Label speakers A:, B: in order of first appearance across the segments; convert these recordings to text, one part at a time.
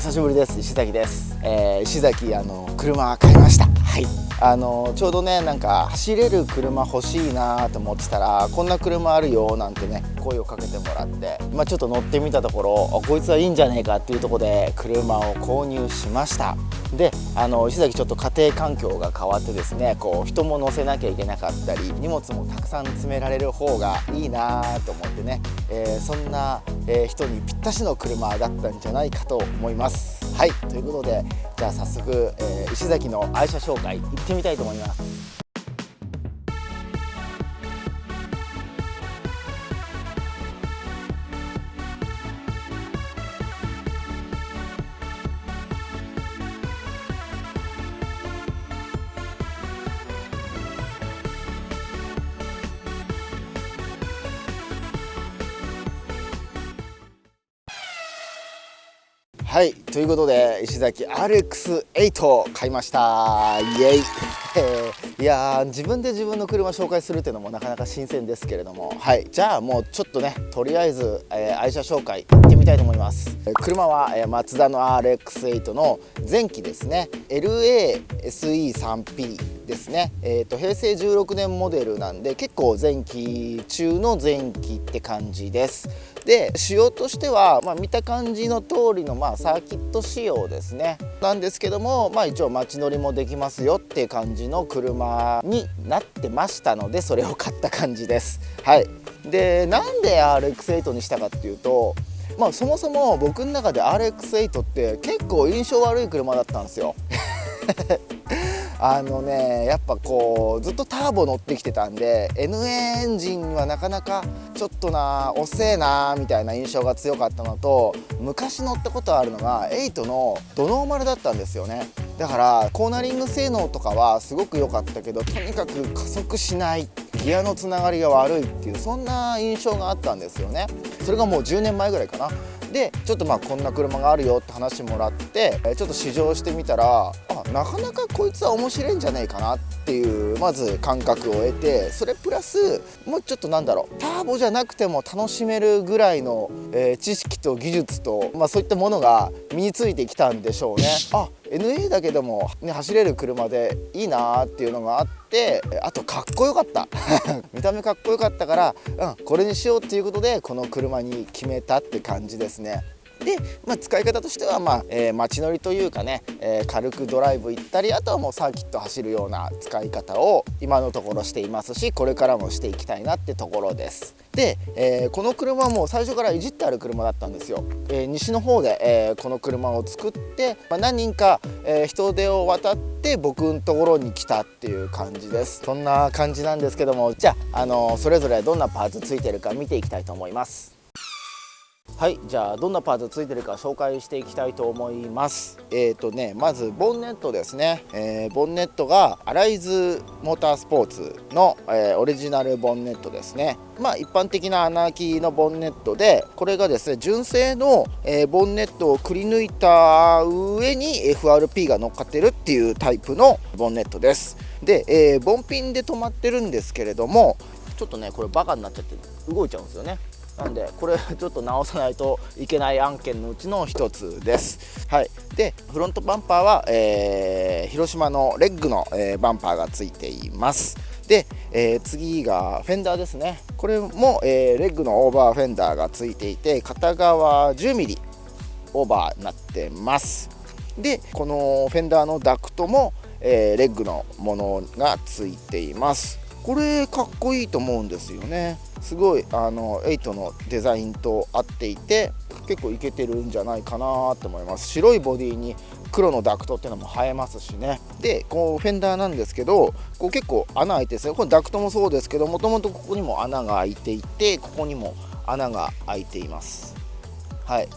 A: 久しぶりです。石崎です。石崎車買いました。はい。ちょうどねなんか走れる車欲しいなと思ってたら、こんな車あるよなんてね声をかけてもらって、ちょっと乗ってみたところ、こいつはいいんじゃねえかっていうところで車を購入しました。で石崎ちょっと家庭環境が変わってですね、こう人も乗せなきゃいけなかったり、荷物もたくさん詰められる方がいいなと思ってね、そんな、人にぴったしの車だったんじゃないかと思います。はい、ということでじゃあ早速、石崎の愛車紹介行ってみたいと思います。はい、ということで石崎 RX8 買いました。イエイいやー、自分で自分の車紹介するっていうのもなかなか新鮮ですけれども、はい、じゃあもうちょっとねとりあえず、愛車紹介行ってみたいと思います。車は、マツダの RX8 の前期ですね。 LASE3P ですね。平成16年モデルなんで結構前期中の前期って感じです。で仕様としては、見た感じの通りの、サーキット仕様ですねなんですけども、一応街乗りもできますよっていう感じの車になってましたので、それを買った感じです。はい。でなんで RX8 にしたかっていうと、そもそも僕の中で RX8 って結構印象悪い車だったんですよやっぱこうずっとターボ乗ってきてたんで NA エンジンはなかなかちょっとな遅えなみたいな印象が強かったのと、昔乗ったことあるのが8のドノーマルだったんですよね。だからコーナリング性能とかはすごく良かったけど、とにかく加速しない、ギアのつながりが悪いっていう、そんな印象があったんですよね。それがもう10年前ぐらいかな。でちょっとこんな車があるよって話もらって、ちょっと試乗してみたら、なかなかこいつは面白いんじゃねえかなっていうまず感覚を得て、それプラスもうちょっとターボじゃなくても楽しめるぐらいの、知識と技術と、そういったものが身についてきたんでしょうね。NA だけでも、走れる車でいいなっていうのがあって、あとかっこよかった見た目かっこよかったから、これにしようっていうことでこの車に決めたって感じですね。で、使い方としては、街乗りというかね、軽くドライブ行ったり、あとはもうサーキット走るような使い方を今のところしていますし、これからもしていきたいなってところです。で、この車はもう最初からいじってある車だったんですよ。西の方で、この車を作って、何人か、人手を渡って僕のところに来たっていう感じです。そんな感じなんですけども、じゃあ、それぞれどんなパーツついてるか見ていきたいと思います。はい、じゃあどんなパーツついてるか紹介していきたいと思います。まずボンネットですね。ボンネットがアライズモータースポーツの、オリジナルボンネットですね。一般的な穴開きのボンネットで、これがですね純正の、ボンネットをくり抜いた上に FRP が乗っかってるっていうタイプのボンネットです。で、ボンピンで止まってるんですけれども、ちょっとねこれバカになっちゃって動いちゃうんですよね。なんでこれちょっと直さないといけない案件のうちの一つです。はい。でフロントバンパーは、広島のレッグの、バンパーがついています。で、次がフェンダーですね。これも、レッグのオーバーフェンダーがついていて、片側 10mm オーバーになってます。でこのフェンダーのダクトも、レッグのものがついています。これかっこいいと思うんですよね。すごい8のデザインと合っていて、結構いけてるんじゃないかなと思います。白いボディに黒のダクトっていうのも映えますしね。でこうフェンダーなんですけど、こう結構穴開いてですね、これダクトもそうですけど、もともとここにも穴が開いていて、ここにも穴が開いています。はい。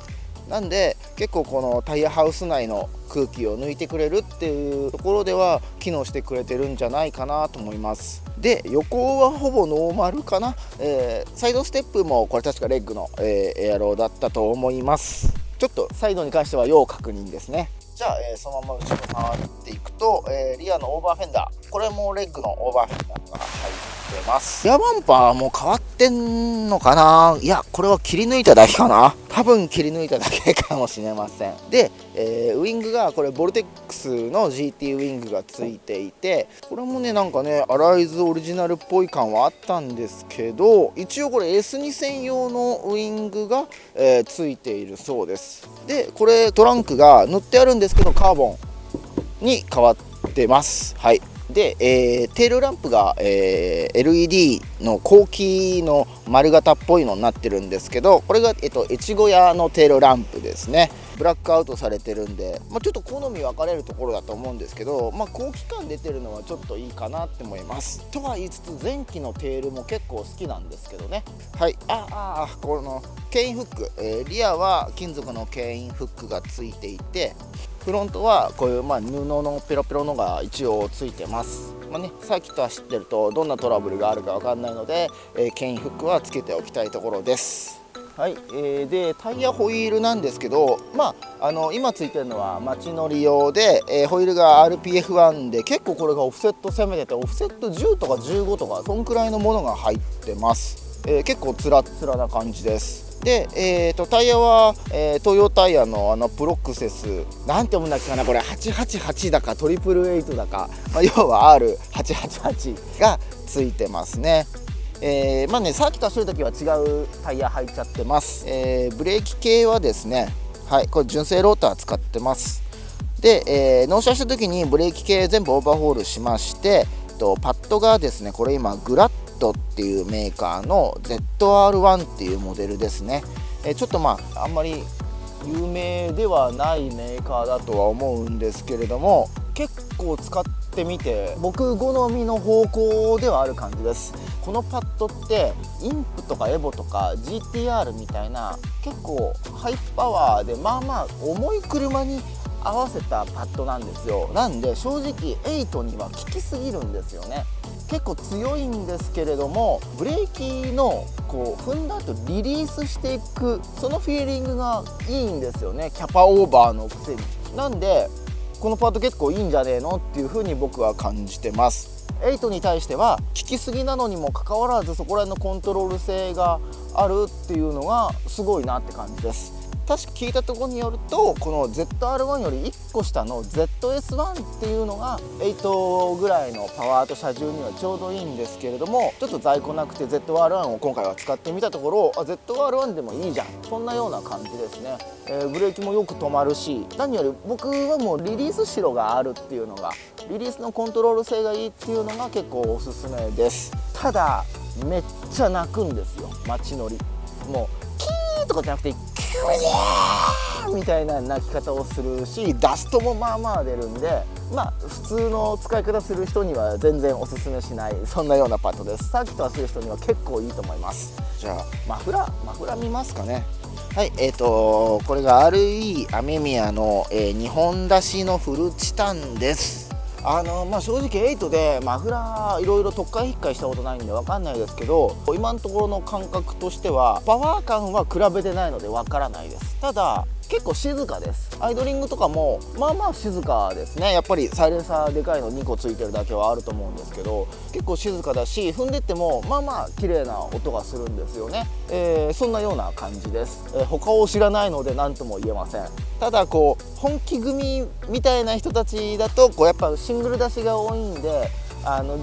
A: なんで結構このタイヤハウス内の空気を抜いてくれるっていうところでは機能してくれてるんじゃないかなと思います。で横はほぼノーマルかな。サイドステップもこれ確かレッグの、エアロだったと思います。ちょっとサイドに関しては要確認ですね。じゃあ、そのまま後ろ回っていくと、リアのオーバーフェンダー、これもレッグのオーバーフェンダーが入っます。リアバンパーも変わってんのかな。いや、これは切り抜いただけかな。多分切り抜いただけかもしれません。で、ウイングがこれボルテックスの GT ウイングがついていて、これもねなんかねアライズオリジナルっぽい感はあったんですけど、一応これ S2 専用のウイングが、ついているそうです。でこれトランクが塗ってあるんですけどカーボンに変わってます。はい。で、テールランプが、LED の後期の丸型っぽいのになってるんですけど、これが、越後屋のテールランプですね。ブラックアウトされてるんで、ちょっと好み分かれるところだと思うんですけど、後期感出てるのはちょっといいかなって思います。とは言いつつ前期のテールも結構好きなんですけどね。はい。この牽引フック、リアは金属の牽引フックがついていて、フロントはこういう布のペロペロのが一応ついてます。サーキット走ってるとどんなトラブルがあるか分かんないので、牽引フックはつけておきたいところです。はい。でタイヤホイールなんですけど、今ついてるのは街乗り用で、ホイールが RPF1 で結構これがオフセット攻めてて、オフセット10とか15とかそんくらいのものが入ってます。結構つらつらな感じです。で、タイヤは、東洋タイヤのプロックセスなんて読むんだっけかな、これ888だかトリプル8だか、要は R888 がついてますね。サーキット走るときは違うタイヤ入っちゃってます。ブレーキ系はですね、はい、これ純正ローター使ってます。で、納車した時にブレーキ系全部オーバーホールしまして、パッドがですね、これ今グラッっていうメーカーの ZR1 っていうモデルですね。ちょっとあんまり有名ではないメーカーだとは思うんですけれども、結構使ってみて僕好みの方向ではある感じです。このパッドってインプとかエボとか GTR みたいな結構ハイパワーで重い車に合わせたパッドなんですよ。なんで正直8には効きすぎるんですよね。結構強いんですけれども、ブレーキの踏んだ後リリースしていくそのフィーリングがいいんですよね、キャパオーバーのくせに。なんでこのパッド結構いいんじゃねえのっていう風に僕は感じてます。8に対しては効きすぎなのにもかかわらずそこら辺のコントロール性があるっていうのがすごいなって感じです。確か聞いたところによると、この ZR1 より1個下の ZS1 っていうのが8ぐらいのパワーと車重にはちょうどいいんですけれども、ちょっと在庫なくて ZR1 を今回は使ってみたところ、ZR1 でもいいじゃん、そんなような感じですね。ブレーキもよく止まるし、何より僕はもうリリースしろがあるっていうのが、リリースのコントロール性がいいっていうのが結構おすすめです。ただめっちゃ鳴くんですよ、街乗り。もうキーとかじゃなくてみたいな鳴き方をするし、ダストも出るんで、普通の使い方する人には全然おすすめしない、そんなようなパッドです。サーキット走る人には結構いいと思います。じゃあマフラー見ますかね。はい。これが RE アメミヤの、2本出しのフルチタンです。正直8でマフラーいろいろ特化引っかいしたことないんで分かんないですけど、今のところの感覚としてはパワー感は比べてないので分からないです。ただ結構静かです。アイドリングとかも静かですね。やっぱりサイレンサーでかいの2個ついてるだけはあると思うんですけど、結構静かだし、踏んでっても綺麗な音がするんですよね。そんなような感じです。他を知らないので何とも言えません。ただ本気組みたいな人たちだとやっぱシングル出しが多いんで、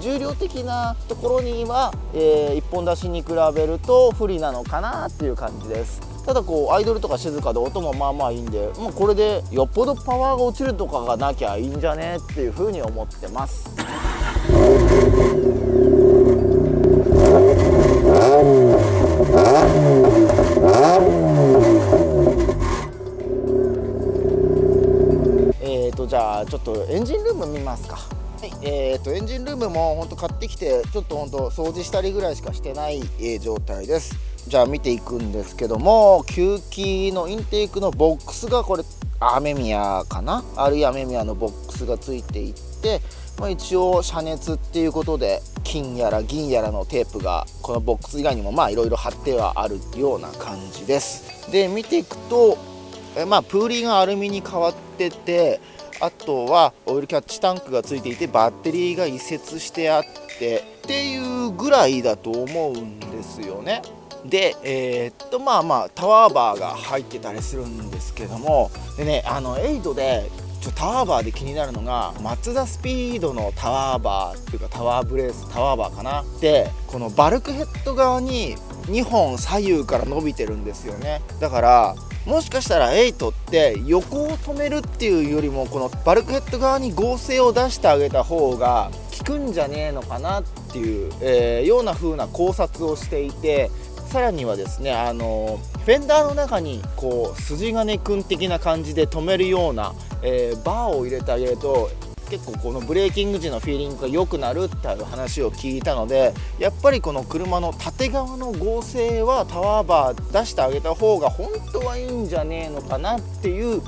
A: 重量的なところには、1本出しに比べると不利なのかなっていう感じです。ただアイドルとか静かで音もいいんで、これでよっぽどパワーが落ちるとかがなきゃいいんじゃねっていう風に思ってます。じゃあちょっとエンジンルーム見ますか。はい。エンジンルームも買ってきてちょっと掃除したりぐらいしかしてない、状態です。じゃあ見ていくんですけども、吸気のインテークのボックスがこれアメミヤかな、REアメミヤのボックスがついていて、一応遮熱っていうことで金やら銀やらのテープがこのボックス以外にもいろいろ貼ってはあるような感じです。で見ていくとプーリーがアルミに変わってて、あとはオイルキャッチタンクがついていてバッテリーが移設してあってっていうぐらいだと思うんですよね。でまあタワーバーが入ってたりするんですけども、でね8でタワーバーで気になるのがマツダスピードのタワーバーっていうかタワーブレースタワーバーかな。でこのバルクヘッド側に2本左右から伸びてるんですよね。だからもしかしたら8って横を止めるっていうよりもこのバルクヘッド側に剛性を出してあげた方が効くんじゃねえのかなっていう、ような風な考察をしていて、さらにはですねフェンダーの中にこう筋金くん的な感じで止めるような、バーを入れてあげると結構このブレーキング時のフィーリングが良くなるっていう話を聞いたので、やっぱりこの車の縦側の剛性はタワーバー出してあげた方が本当はいいんじゃねえのかなっていう、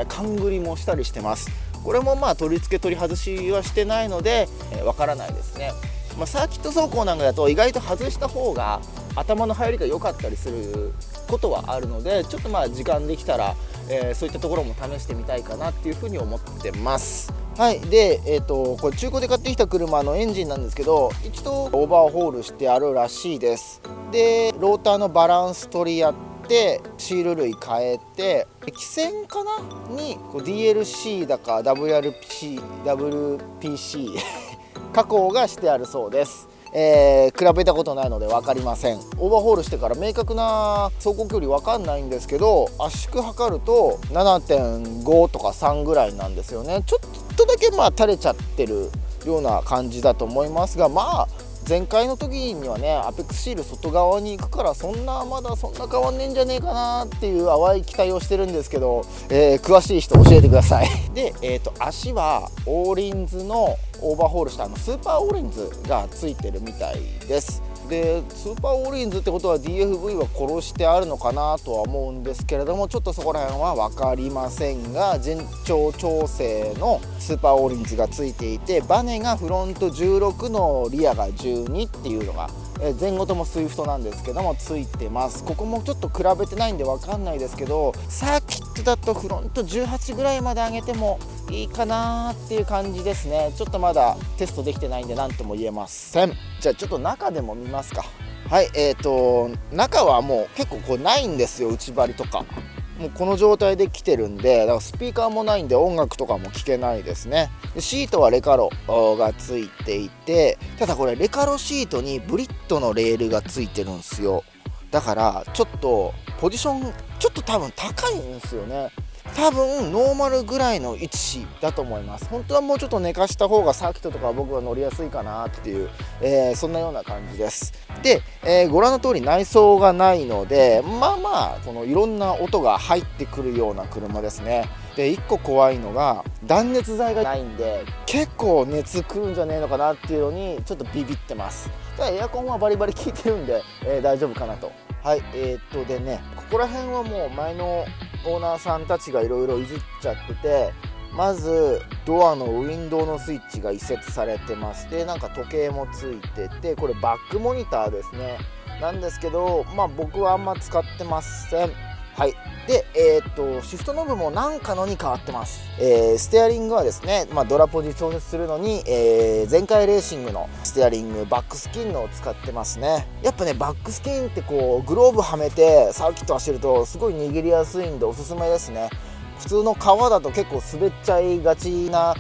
A: 勘繰りもしたりしてます。これも取り付け取り外しはしてないのでわからないですね。サーキット走行なんかだと意外と外した方が頭の入りが良かったりすることはあるので、ちょっと時間できたら、そういったところも試してみたいかなっていうふうに思ってます。はい。で、これ中古で買ってきた車のエンジンなんですけど、一度オーバーホールしてあるらしいです。でローターのバランス取りやってシール類変えて、汽船かなにこう DLC だか WPC 加工がしてあるそうです。比べたことないので分かりません。オーバーホールしてから明確な走行距離分かんないんですけど、圧縮測ると 7.5 とか3ぐらいなんですよね。ちょっとだけ垂れちゃってるような感じだと思いますが、前回の時にはねアペックスシール外側に行くからまだそんな変わんねえんじゃねえかなっていう淡い期待をしてるんですけど、詳しい人教えてください。で、足はオーリンズのオーバーホールしたスーパーオーリンズがついてるみたいです。でスーパーオーリンズってことは DFV は殺してあるのかなとは思うんですけれども、ちょっとそこら辺は分かりませんが、全長調整のスーパーオーリンズがついていて、バネがフロント16のリアが12っていうのが前後ともスイフトなんですけどもついてます。ここもちょっと比べてないんで分かんないですけど、サーキットだとフロント18ぐらいまで上げてもいいかなっていう感じですね。ちょっとまだテストできてないんで何とも言えません。じゃあちょっと中でも見ますか。はい。中はもう結構こうないんですよ、内張りとか。もうこの状態で来てるんで、だからスピーカーもないんで音楽とかも聴けないですね。でシートはレカロがついていて、ただこれレカロシートにブリットのレールがついてるんですよ。だからちょっとポジションちょっと多分高いんですよね。多分ノーマルぐらいの位置だと思います。本当はもうちょっと寝かした方がサーキットとか僕は乗りやすいかなっていう、そんなような感じです。で、ご覧の通り内装がないのでこのいろんな音が入ってくるような車ですね。で1個怖いのが断熱材がないんで結構熱くるんじゃねえのかなっていうのにちょっとビビってます。ただエアコンはバリバリ効いてるんで、大丈夫かなと。はい。でね、ここら辺はもう前のオーナーさんたちがいろいろいじっちゃってて、まずドアのウィンドウのスイッチが移設されてます。でなんか時計もついてて、これバックモニターですね。なんですけど僕はあんま使ってません。はい。でシフトノブもなんかのに変わってます。ステアリングはですね、ドラポジ調節するのに、前回レーシングのステアリングバックスキンのを使ってますね。やっぱねバックスキンってこうグローブはめてサーキット走るとすごい握りやすいんでおすすめですね。普通の革だと結構滑っちゃいがちな、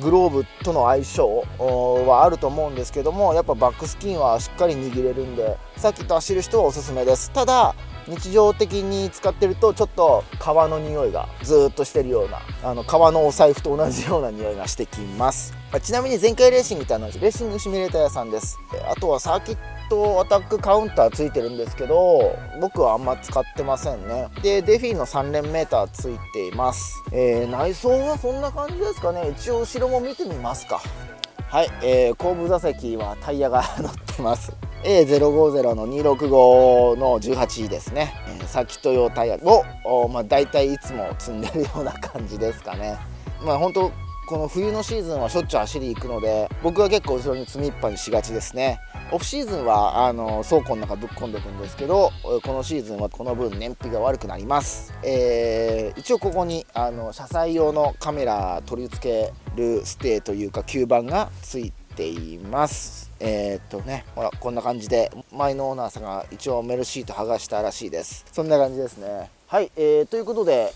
A: グローブとの相性はあると思うんですけども、やっぱバックスキンはしっかり握れるんでサーキット走る人はおすすめです。ただ日常的に使ってるとちょっと革の匂いがずっとしてるような革のお財布と同じような匂いがしてきます。ちなみに前回レーシングってレーシングシミュレーター屋さんです。あとはサーキットアタックカウンターついてるんですけど僕はあんま使ってませんね。でデフィの3連メーターついています。内装はそんな感じですかね。一応後ろも見てみますか。はい。後部座席はタイヤが乗ってます。A050 の265の18ですね。サーキット用タイヤをだいたいいつも積んでるような感じですかね。本当この冬のシーズンはしょっちゅう走り行くので僕は結構後ろに積みっぱにしがちですね。オフシーズンは倉庫の中ぶっ込んでいくんですけど、このシーズンはこの分燃費が悪くなります。一応ここに車載用のカメラ取り付けるステーというか吸盤がついています。ほらこんな感じで前のオーナーさんが一応メルシート剥がしたらしいです。そんな感じですね。はい、ということで、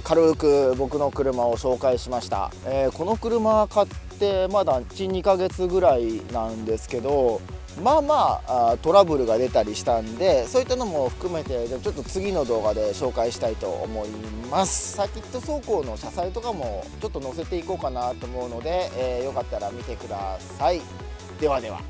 A: 軽く僕の車を紹介しました。この車買ってまだ 1,2 ヶ月ぐらいなんですけど、まあまあトラブルが出たりしたんで、そういったのも含めてちょっと次の動画で紹介したいと思います。サーキット走行の車載とかもちょっと載せていこうかなと思うので、よかったら見てください。ではでは。